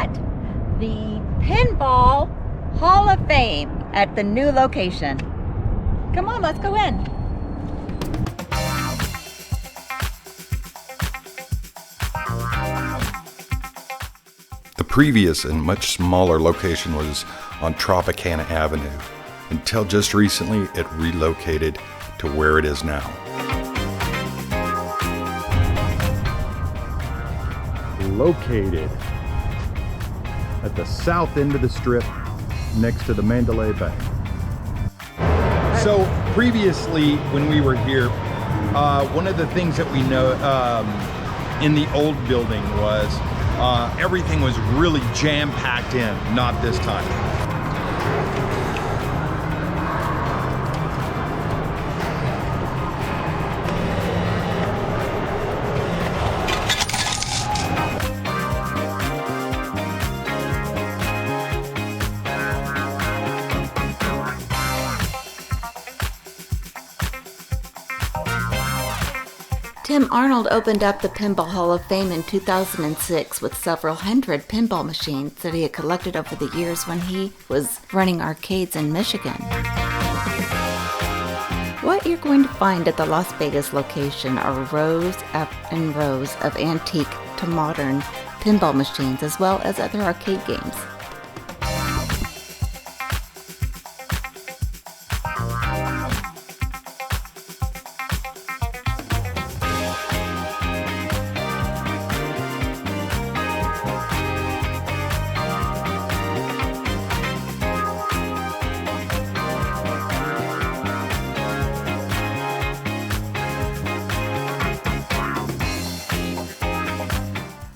at the Pinball Hall of Fame at the new location. Come on, let's go in. The previous and much smaller location was on Tropicana Avenue. Until just recently, it relocated to where it is now. Located at the south end of the strip next to the Mandalay Bay. So previously when we were here, one of the things that we know in the old building was everything was really jam-packed in, not this time. Tim Arnold opened up the Pinball Hall of Fame in 2006 with several hundred pinball machines that he had collected over the years when he was running arcades in Michigan. What you're going to find at the Las Vegas location are rows and rows of antique to modern pinball machines as well as other arcade games.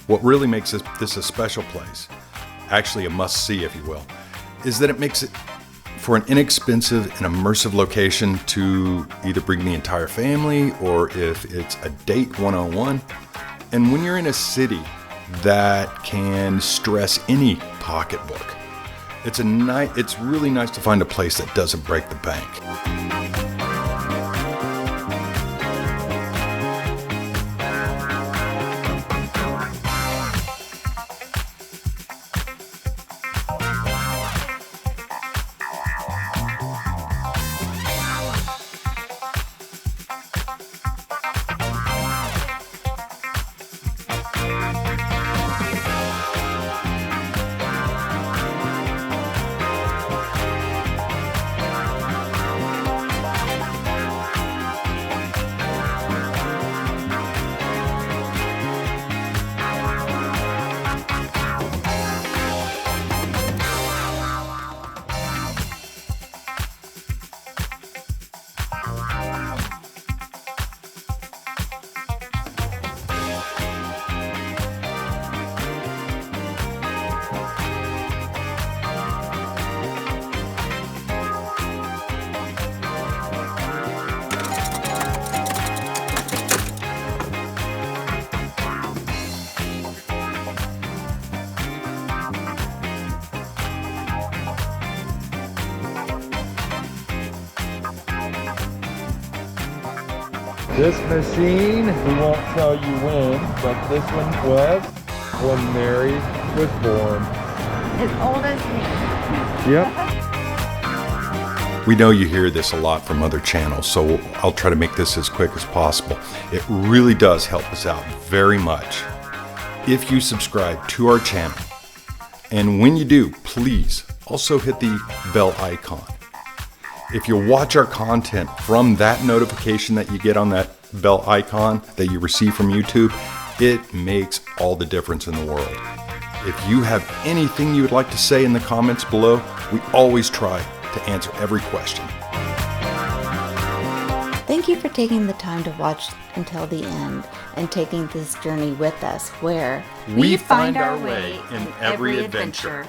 What really makes this a special place, actually a must-see if you will, is that it makes it for an inexpensive and immersive location to either bring the entire family or if it's a date one-on-one. And when you're in a city that can stress any pocketbook, it's really nice to find a place that doesn't break the bank. This machine, we won't tell you when, but this one was when Mary was born. As old as me. Yep. We know you hear this a lot from other channels, so I'll try to make this as quick as possible. It really does help us out very much if you subscribe to our channel. And when you do, please also hit the bell icon. If you watch our content from that notification that you get on that bell icon that you receive from YouTube, it makes all the difference in the world. If you have anything you would like to say in the comments below, we always try to answer every question. Thank you for taking the time to watch until the end and taking this journey with us where we find our way in every adventure.